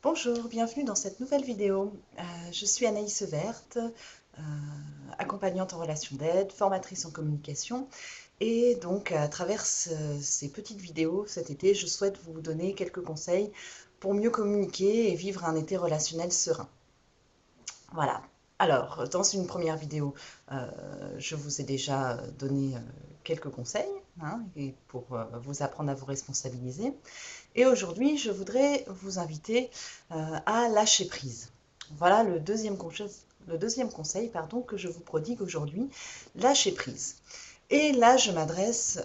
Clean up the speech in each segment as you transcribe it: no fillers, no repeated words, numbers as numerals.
Bonjour, bienvenue dans cette nouvelle vidéo. Je suis Anaïs Verte, euh, accompagnante en relation d'aide, formatrice en communication. Et donc, à travers ces petites vidéos cet été, je souhaite vous donner quelques conseils pour mieux communiquer et vivre un été relationnel serein. Voilà. Alors, dans une première vidéo, je vous ai déjà donné quelques conseils et pour vous apprendre à vous responsabiliser. Et aujourd'hui, je voudrais vous inviter à lâcher prise. Voilà le deuxième conseil que je vous prodigue aujourd'hui, lâcher prise. Et là, je m'adresse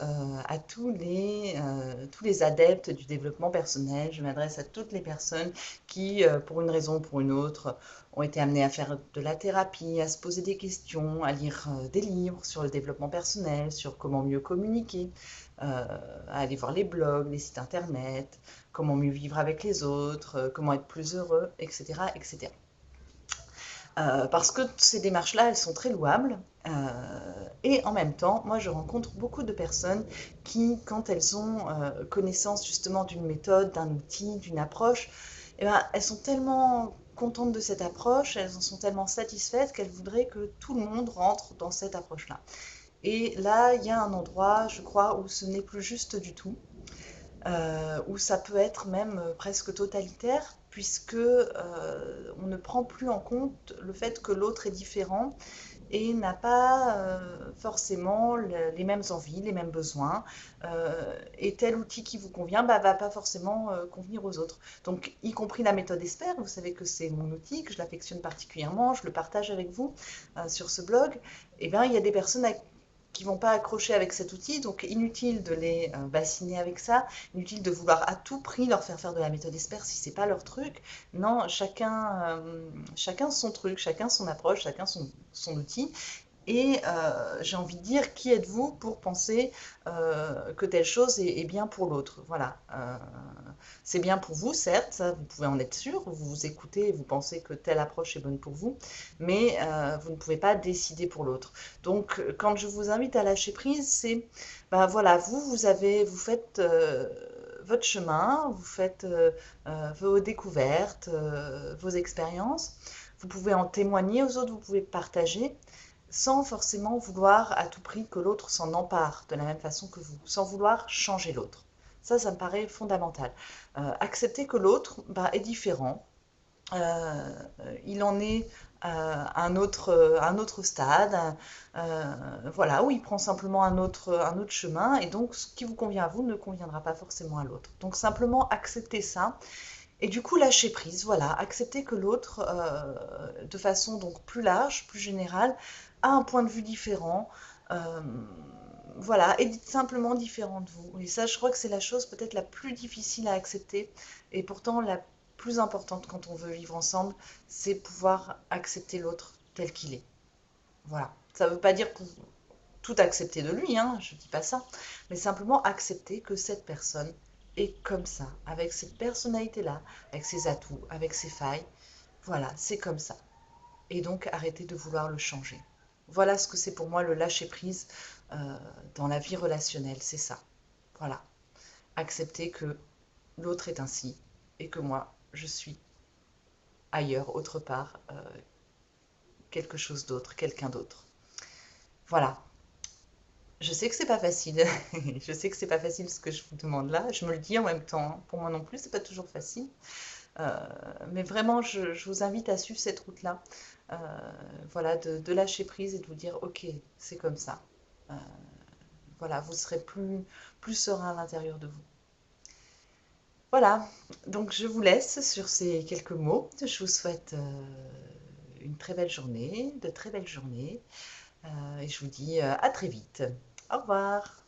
à tous les adeptes du développement personnel, je m'adresse à toutes les personnes qui, pour une raison ou pour une autre, ont été amenées à faire de la thérapie, à se poser des questions, à lire des livres sur le développement personnel, sur comment mieux communiquer, à aller voir les blogs, les sites internet, comment mieux vivre avec les autres, comment être plus heureux, etc. etc. Parce que ces démarches-là, elles sont très louables. Et en même temps, moi, je rencontre beaucoup de personnes qui, quand elles ont connaissance justement d'une méthode, d'un outil, d'une approche, eh ben, elles sont tellement contentes de cette approche, elles en sont tellement satisfaites qu'elles voudraient que tout le monde rentre dans cette approche-là. Et là, il y a un endroit, je crois, où ce n'est plus juste du tout, où ça peut être même presque totalitaire, puisque on ne prend plus en compte le fait que l'autre est différent et n'a pas forcément les mêmes envies, les mêmes besoins, et tel outil qui vous convient bah, va pas forcément convenir aux autres. Donc, y compris la méthode ESPER, vous savez que c'est mon outil, que je l'affectionne particulièrement, je le partage avec vous sur ce blog, et bien il y a des personnes qui vont pas accrocher avec cet outil, donc inutile de les bassiner avec ça, inutile de vouloir à tout prix leur faire de la méthode ESPER si c'est pas leur truc. Non, chacun son truc, chacun son approche, chacun son outil. Et j'ai envie de dire, qui êtes-vous pour penser que telle chose est bien pour l'autre? Voilà. C'est bien pour vous, certes, ça, vous pouvez en être sûr. Vous vous écoutez et vous pensez que telle approche est bonne pour vous, mais vous ne pouvez pas décider pour l'autre. Donc, quand je vous invite à lâcher prise, c'est, ben voilà, vous faites votre chemin, vous faites vos découvertes, vos expériences. Vous pouvez en témoigner aux autres, vous pouvez partager sans forcément vouloir à tout prix que l'autre s'en empare de la même façon que vous, sans vouloir changer l'autre. Ça me paraît fondamental. Accepter que l'autre bah, est différent, euh, il en est à un autre stade, voilà, où il prend simplement un autre chemin, et donc ce qui vous convient à vous ne conviendra pas forcément à l'autre. Donc simplement accepter ça, et du coup lâcher prise, voilà, accepter que l'autre, de façon donc plus large, plus générale, a un point de vue différent, euh, voilà, est simplement différent de vous. Et ça, je crois que c'est la chose peut-être la plus difficile à accepter, et pourtant la plus importante quand on veut vivre ensemble, c'est pouvoir accepter l'autre tel qu'il est. Voilà. Ça ne veut pas dire pour tout accepter de lui, hein, je ne dis pas ça, mais simplement accepter que cette personne est comme ça, avec cette personnalité-là, avec ses atouts, avec ses failles. Voilà, c'est comme ça. Et donc arrêter de vouloir le changer. Voilà ce que c'est pour moi le lâcher-prise dans la vie relationnelle, c'est ça. Voilà, accepter que l'autre est ainsi et que moi, je suis ailleurs, autre part, quelque chose d'autre, quelqu'un d'autre. Voilà, je sais que c'est pas facile. Je sais que c'est pas facile ce que je vous demande là. Je me le dis en même temps, hein. Pour moi non plus, c'est pas toujours facile. Euh, mais vraiment, je vous invite à suivre cette route-là. Euh, voilà, de lâcher prise et de vous dire, ok, c'est comme ça. Euh, voilà, vous serez plus serein à l'intérieur de vous. Voilà, donc je vous laisse sur ces quelques mots. Je vous souhaite une très belle journée, de très belles journées, et je vous dis à très vite. Au revoir.